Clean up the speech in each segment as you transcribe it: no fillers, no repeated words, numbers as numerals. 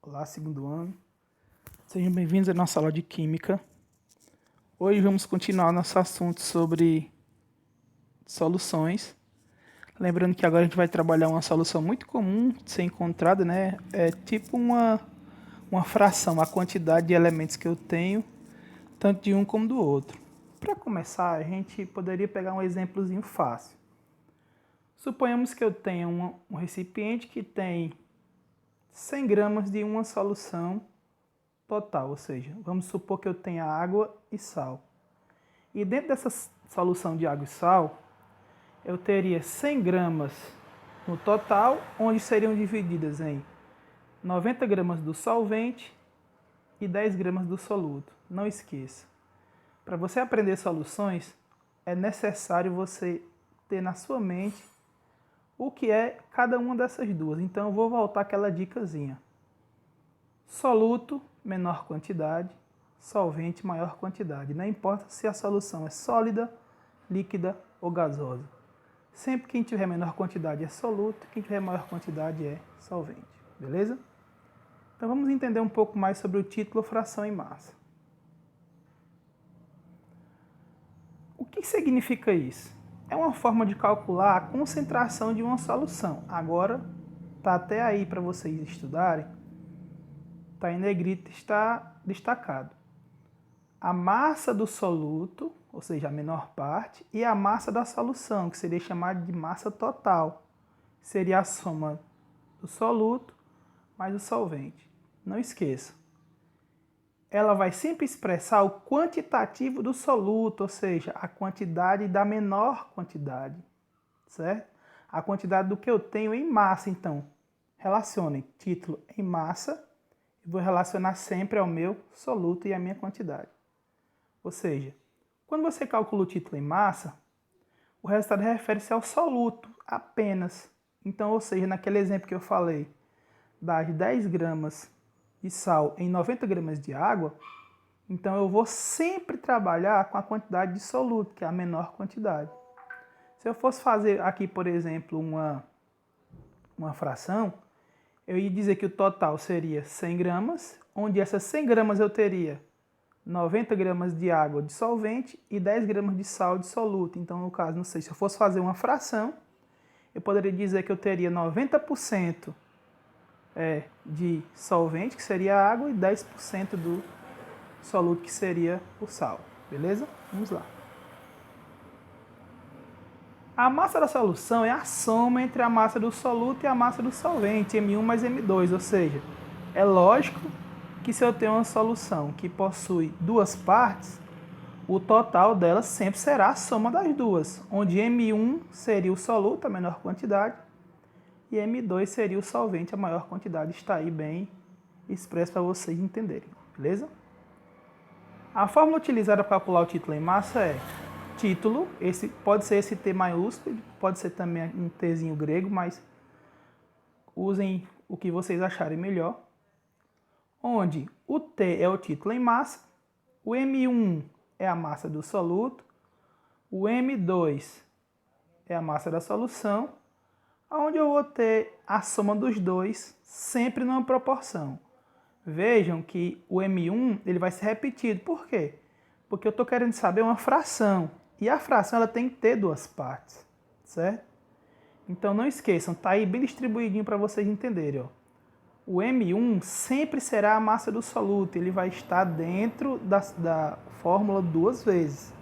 Olá, segundo ano. Sejam bem-vindos à nossa aula de Química. Hoje vamos continuar nosso assunto sobre soluções. Lembrando que agora a gente vai trabalhar uma solução muito comum de ser encontrada, né? É tipo uma fração, a quantidade de elementos que eu tenho, tanto de um como do outro. Para começar, a gente poderia pegar um exemplozinho fácil. Suponhamos que eu tenha um recipiente que tem 100 gramas de uma solução total, ou seja, vamos supor que eu tenha água e sal. E dentro dessa solução de água e sal, eu teria 100 gramas no total, onde seriam divididas em 90 gramas do solvente e 10 gramas do soluto. Não esqueça, para você aprender soluções, é necessário você ter na sua mente o que é cada uma dessas duas. Então eu vou voltar aquela dicasinha. Soluto, menor quantidade, solvente, maior quantidade. Não importa se a solução é sólida, líquida ou gasosa. Sempre quem tiver menor quantidade é soluto, quem tiver maior quantidade é solvente. Beleza? Então vamos entender um pouco mais sobre o título fração em massa. O que significa isso? É uma forma de calcular a concentração de uma solução. Agora, está até aí para vocês estudarem. Está em negrito, está destacado. A massa do soluto, ou seja, a menor parte, e a massa da solução, que seria chamada de massa total. Seria a soma do soluto mais o solvente. Não esqueça. Ela vai sempre expressar o quantitativo do soluto, ou seja, a quantidade da menor quantidade, certo? A quantidade do que eu tenho em massa, então. Relacionem título em massa, e vou relacionar sempre ao meu soluto e à minha quantidade. Ou seja, quando você calcula o título em massa, o resultado refere-se ao soluto apenas. Então, ou seja, naquele exemplo que eu falei, das 10 gramas de sal em 90 gramas de água, então eu vou sempre trabalhar com a quantidade de soluto, que é a menor quantidade. Se eu fosse fazer aqui, por exemplo, uma fração, eu ia dizer que o total seria 100 gramas, onde essas 100 gramas eu teria 90 gramas de água de solvente e 10 gramas de sal de soluto. Então, no caso, não sei, se eu fosse fazer uma fração, eu poderia dizer que eu teria 90% de solvente, que seria a água, e 10% do soluto, que seria o sal. Beleza? Vamos lá. A massa da solução é a soma entre a massa do soluto e a massa do solvente, M1 mais M2, ou seja, é lógico que se eu tenho uma solução que possui duas partes, o total delas sempre será a soma das duas, onde M1 seria o soluto, a menor quantidade, e M2 seria o solvente, a maior quantidade. Está aí bem expresso para vocês entenderem, beleza? A fórmula utilizada para calcular o título em massa é título, esse pode ser esse T maiúsculo, pode ser também um Tzinho grego, mas usem o que vocês acharem melhor. Onde o T é o título em massa, o M1 é a massa do soluto, o M2 é a massa da solução, onde eu vou ter a soma dos dois sempre numa proporção. Vejam que o M1 ele vai ser repetido. Por quê? Porque eu estou querendo saber uma fração. E a fração ela tem que ter duas partes, certo? Então não esqueçam, está aí bem distribuidinho para vocês entenderem. Ó. O M1 sempre será a massa do soluto, ele vai estar dentro da fórmula duas vezes.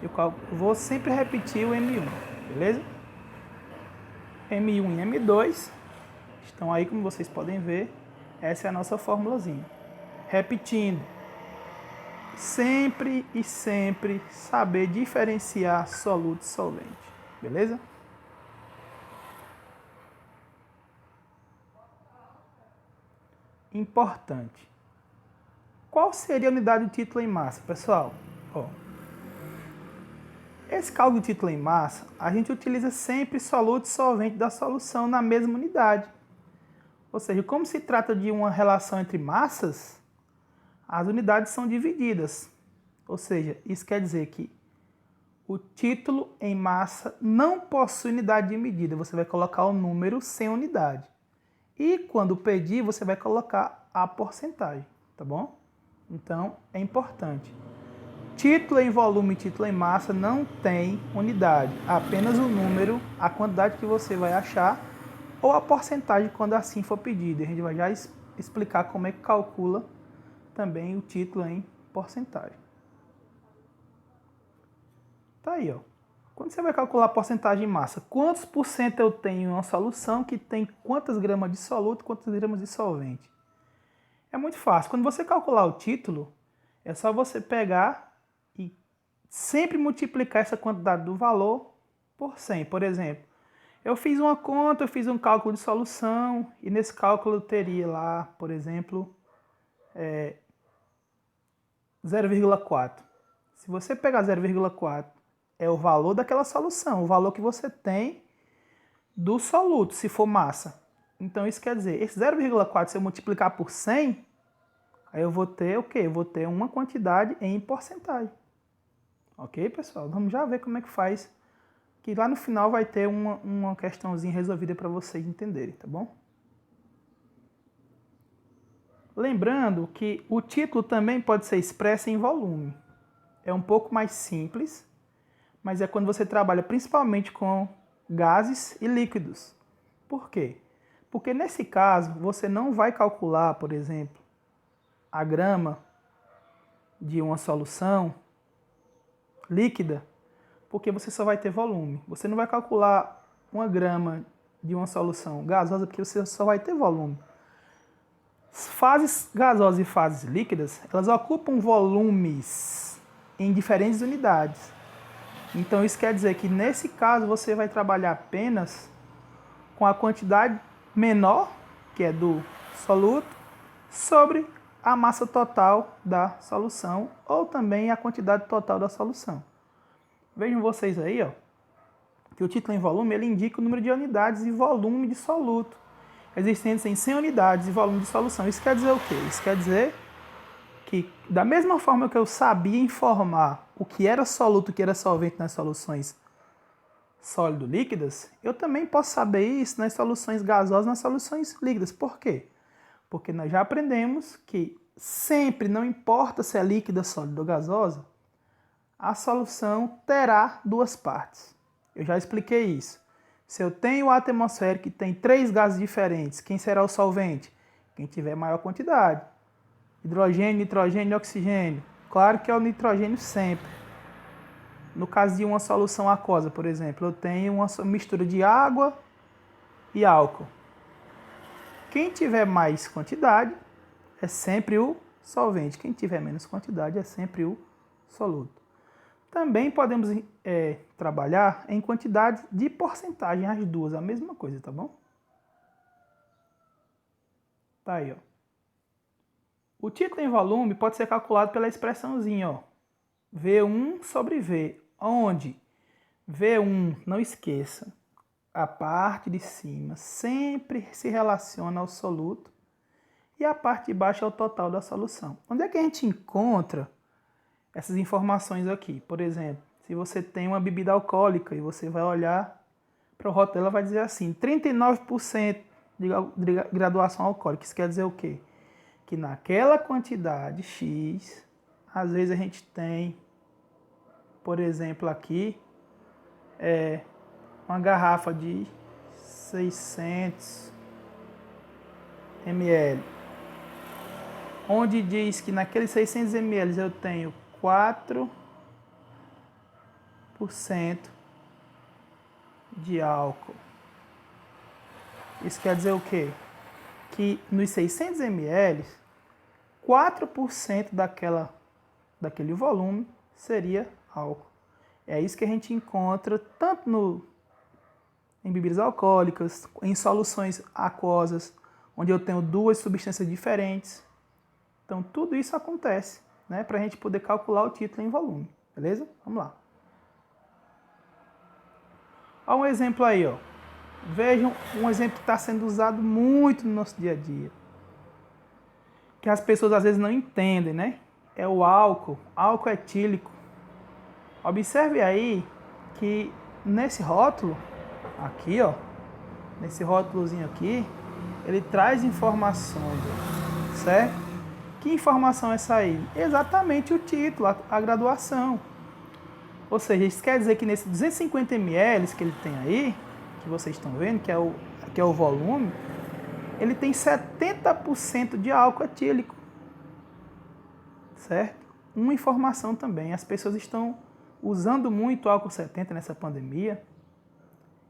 Eu vou sempre repetir o M1, beleza? M1 e M2 estão aí, como vocês podem ver. Essa é a nossa formulazinha. Repetindo, sempre e sempre saber diferenciar soluto e solvente, beleza? Importante. Qual seria a unidade de título em massa, pessoal? Ó, esse cálculo de título em massa, a gente utiliza sempre soluto e solvente da solução na mesma unidade. Ou seja, como se trata de uma relação entre massas, as unidades são divididas. Ou seja, isso quer dizer que o título em massa não possui unidade de medida. Você vai colocar o número sem unidade. E quando pedir, você vai colocar a porcentagem, tá bom? Então, é importante. Título em volume e título em massa não tem unidade, apenas o número, a quantidade que você vai achar ou a porcentagem quando assim for pedido. A gente vai já explicar como é que calcula também o título em porcentagem. Tá aí, ó. Quando você vai calcular a porcentagem em massa, quantos por cento eu tenho em uma solução que tem quantas gramas de soluto, quantas gramas de solvente? É muito fácil. Quando você calcular o título, é só você pegar e sempre multiplicar essa quantidade do valor por 100. Por exemplo, eu fiz uma conta, eu fiz um cálculo de solução e nesse cálculo eu teria lá, por exemplo, 0,4. Se você pegar 0,4, é o valor daquela solução, o valor que você tem do soluto, se for massa. Então isso quer dizer, esse 0,4, se eu multiplicar por 100, aí eu vou ter o quê? Eu vou ter uma quantidade em porcentagem. Ok, pessoal? Vamos já ver como é que faz, que lá no final vai ter uma questãozinha resolvida para vocês entenderem, tá bom? Lembrando que o título também pode ser expresso em volume. É um pouco mais simples, mas é quando você trabalha principalmente com gases e líquidos. Por quê? Porque nesse caso, você não vai calcular, por exemplo, a grama de uma solução líquida, porque você só vai ter volume. Você não vai calcular uma grama de uma solução gasosa, porque você só vai ter volume. Fases gasosas e fases líquidas, elas ocupam volumes em diferentes unidades. Então isso quer dizer que nesse caso você vai trabalhar apenas com a quantidade menor, que é do soluto, sobre a massa total da solução ou também a quantidade total da solução. Vejam vocês aí, ó, que o título em volume ele indica o número de unidades e volume de soluto existentes em 100 unidades e volume de solução. Isso quer dizer o quê? Isso quer dizer que, da mesma forma que eu sabia informar o que era soluto e o que era solvente nas soluções sólido-líquidas, eu também posso saber isso nas soluções gasosas e nas soluções líquidas. Por quê? Porque nós já aprendemos que sempre, não importa se é líquida, sólida ou gasosa, a solução terá duas partes. Eu já expliquei isso. Se eu tenho a atmosfera que tem 3 gases diferentes, quem será o solvente? Quem tiver maior quantidade. Hidrogênio, nitrogênio e oxigênio. Claro que é o nitrogênio sempre. No caso de uma solução aquosa, por exemplo, eu tenho uma mistura de água e álcool. Quem tiver mais quantidade é sempre o solvente. Quem tiver menos quantidade é sempre o soluto. Também podemos trabalhar em quantidade de porcentagem, as duas, a mesma coisa, tá bom? Tá aí, ó. O título em volume pode ser calculado pela expressãozinha, ó, V1 sobre V, onde V1, não esqueça, a parte de cima sempre se relaciona ao soluto e a parte de baixo é o total da solução. Onde é que a gente encontra essas informações aqui? Por exemplo, se você tem uma bebida alcoólica e você vai olhar para o rótulo, ela vai dizer assim, 39% de graduação alcoólica. Isso quer dizer o quê? Que naquela quantidade X, às vezes a gente tem, por exemplo, aqui, uma garrafa de 600 ml, onde diz que naqueles 600 ml eu tenho 4% de álcool. Isso quer dizer o quê? Que nos 600 ml, 4% daquele volume seria álcool. É isso que a gente encontra tanto em bebidas alcoólicas, em soluções aquosas, onde eu tenho duas substâncias diferentes. Então, tudo isso acontece, né, para a gente poder calcular o título em volume. Beleza? Vamos lá. Olha um exemplo aí, ó. Vejam um exemplo que está sendo usado muito no nosso dia a dia, que as pessoas às vezes não entendem, né? É o álcool etílico. Observe aí que nesse rótulo, aqui, ó, nesse rótulozinho aqui, ele traz informações, certo? Que informação é essa aí? Exatamente o título, a graduação. Ou seja, isso quer dizer que nesse 250 ml que ele tem aí, que vocês estão vendo, que é o volume, ele tem 70% de álcool etílico, certo? Uma informação também, as pessoas estão usando muito álcool 70 nessa pandemia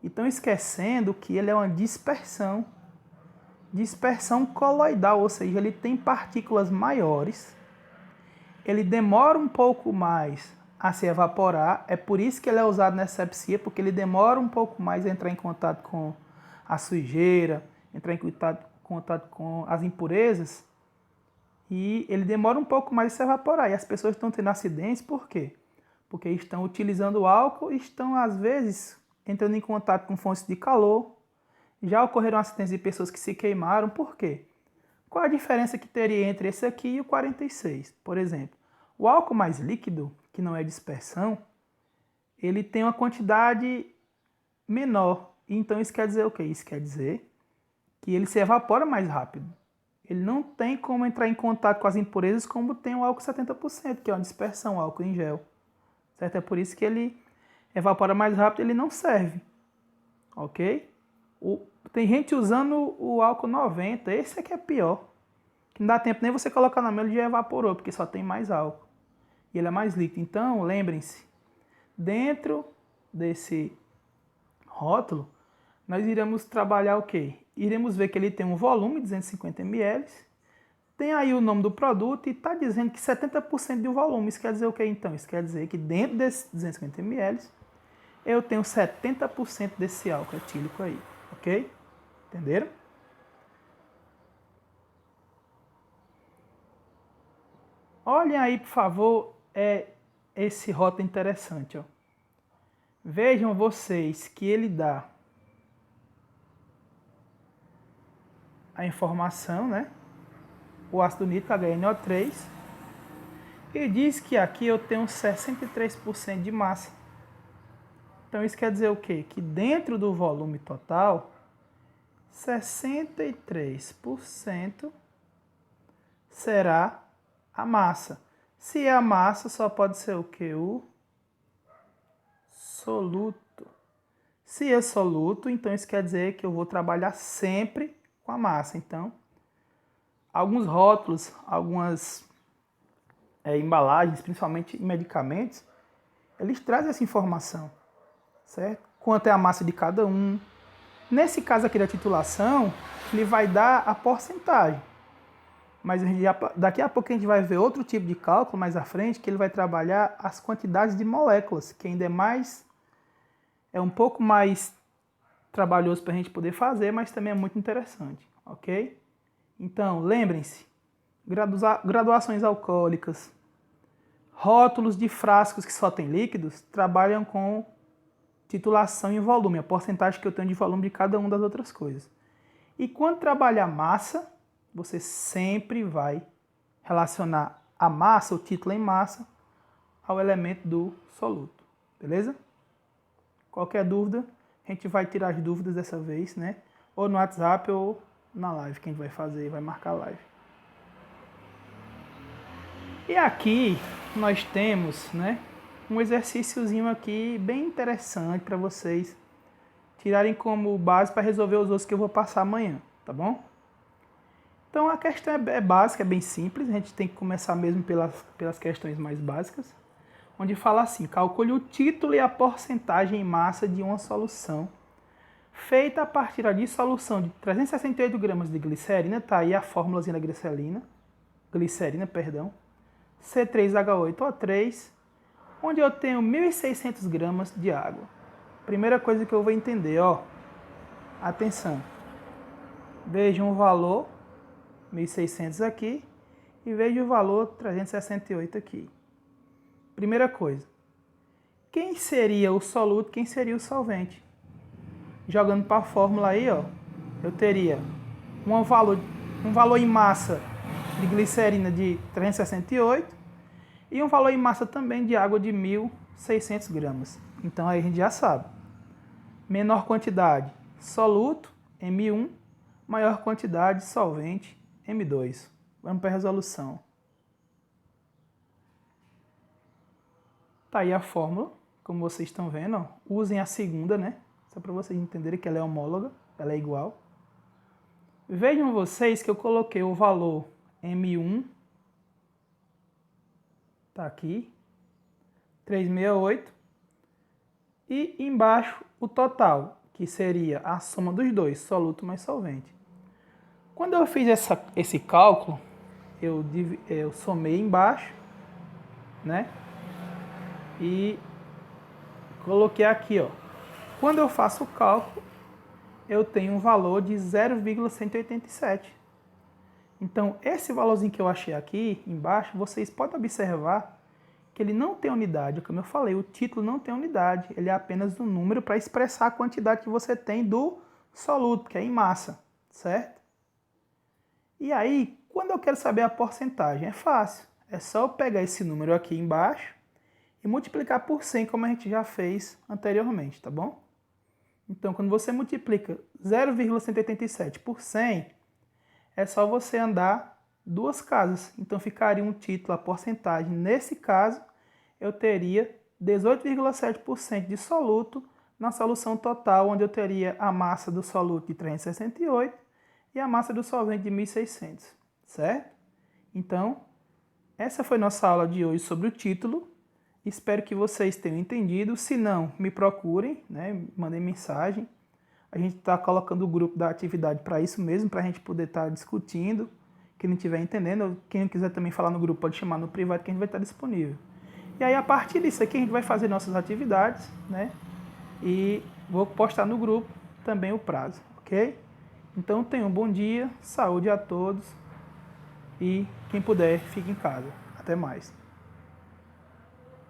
e estão esquecendo que ele é uma dispersão coloidal, ou seja, ele tem partículas maiores, ele demora um pouco mais a se evaporar, é por isso que ele é usado nessa asepsia, porque ele demora um pouco mais a entrar em contato com a sujeira, entrar em contato com as impurezas, e ele demora um pouco mais a se evaporar. E as pessoas estão tendo acidentes, por quê? Porque estão utilizando o álcool e estão, às vezes, entrando em contato com fontes de calor. Já ocorreram acidentes de pessoas que se queimaram, por quê? Qual a diferença que teria entre esse aqui e o 46? Por exemplo, o álcool mais líquido, que não é dispersão, ele tem uma quantidade menor. Então isso quer dizer o quê? Isso quer dizer que ele se evapora mais rápido. Ele não tem como entrar em contato com as impurezas como tem o álcool 70%, que é uma dispersão, o álcool em gel. Certo? É por isso que ele evapora mais rápido, ele não serve. Ok? Tem gente usando o álcool 90, esse aqui é pior. Que não dá tempo nem você colocar na mão, ele já evaporou, porque só tem mais álcool. E ele é mais líquido. Então, lembrem-se, dentro desse rótulo, nós iremos trabalhar o quê? Iremos ver que ele tem um volume de 250 ml, tem aí o nome do produto e está dizendo que 70% de um volume. Isso quer dizer o que então? Isso quer dizer que dentro desses 250 ml, eu tenho 70% desse álcool etílico aí, ok? Entenderam? Olhem aí, por favor, esse rótulo interessante, ó. Vejam vocês que ele dá a informação, né? O ácido nítrico HNO3, e diz que aqui eu tenho 63% de massa. Então isso quer dizer o quê? Que dentro do volume total, 63% será a massa. Se é a massa, só pode ser o quê? O soluto. Se é soluto, então isso quer dizer que eu vou trabalhar sempre com a massa. Então, alguns rótulos, algumas embalagens, principalmente em medicamentos, eles trazem essa informação, certo? Quanto é a massa de cada um. Nesse caso aqui da titulação, ele vai dar a porcentagem. Mas daqui a pouco a gente vai ver outro tipo de cálculo mais à frente, que ele vai trabalhar as quantidades de moléculas, que ainda é um pouco mais trabalhoso para a gente poder fazer, mas também é muito interessante, ok? Então, lembrem-se, graduações alcoólicas, rótulos de frascos que só tem líquidos, trabalham com titulação em volume, a porcentagem que eu tenho de volume de cada uma das outras coisas. E quando trabalhar massa, você sempre vai relacionar a massa, o título em massa, ao elemento do soluto, beleza? Qualquer dúvida, a gente vai tirar as dúvidas dessa vez, né? Ou no WhatsApp ou na live que a gente vai fazer, vai marcar a live. E aqui nós temos, né, um exercíciozinho aqui bem interessante para vocês tirarem como base para resolver os outros que eu vou passar amanhã, tá bom? Então a questão é básica, é bem simples, a gente tem que começar mesmo pelas questões mais básicas, onde fala assim: calcule o título e a porcentagem em massa de uma solução feita a partir da dissolução de 368 gramas de glicerina, tá aí a fórmulazinha da glicerina, C3H8O3, onde eu tenho 1.600 gramas de água. Primeira coisa que eu vou entender, ó, atenção, vejam o valor 1.600 aqui e vejo o valor 368 aqui. Primeira coisa, quem seria o soluto, quem seria o solvente? Jogando para a fórmula aí, ó, eu teria um valor em massa de glicerina de 368 e um valor em massa também de água de 1.600 gramas. Então aí a gente já sabe. Menor quantidade, soluto, M1, maior quantidade de solvente M2. Vamos para a resolução. Tá aí a fórmula, como vocês estão vendo. Ó. Usem a segunda, né? Só para vocês entenderem que ela é homóloga, ela é igual. Vejam vocês que eu coloquei o valor M1, tá aqui, 368, e embaixo o total, que seria a soma dos dois, soluto mais solvente. Quando eu fiz esse cálculo, eu somei embaixo, né? E coloquei aqui, ó. Quando eu faço o cálculo, eu tenho um valor de 0,187. Então, esse valorzinho que eu achei aqui embaixo, vocês podem observar que ele não tem unidade. Como eu falei, o título não tem unidade. Ele é apenas um número para expressar a quantidade que você tem do soluto, que é em massa, certo? E aí, quando eu quero saber a porcentagem, é fácil. É só eu pegar esse número aqui embaixo e multiplicar por 100, como a gente já fez anteriormente, tá bom? Então, quando você multiplica 0,187 por 100, é só você andar duas casas. Então, ficaria um título, a porcentagem. Nesse caso, eu teria 18,7% de soluto na solução total, onde eu teria a massa do soluto de 368 e a massa do solvente de 1.600, certo? Então, essa foi nossa aula de hoje sobre o título. Espero que vocês tenham entendido. Se não, me procurem, né? Mandem mensagem. A gente está colocando o grupo da atividade para isso mesmo, para a gente poder estar discutindo. Quem não estiver entendendo, quem quiser também falar no grupo, pode chamar no privado que a gente vai estar disponível. E aí, a partir disso aqui, a gente vai fazer nossas atividades, né? E vou postar no grupo também o prazo, ok? Então, tenham um bom dia, saúde a todos e quem puder, fique em casa. Até mais.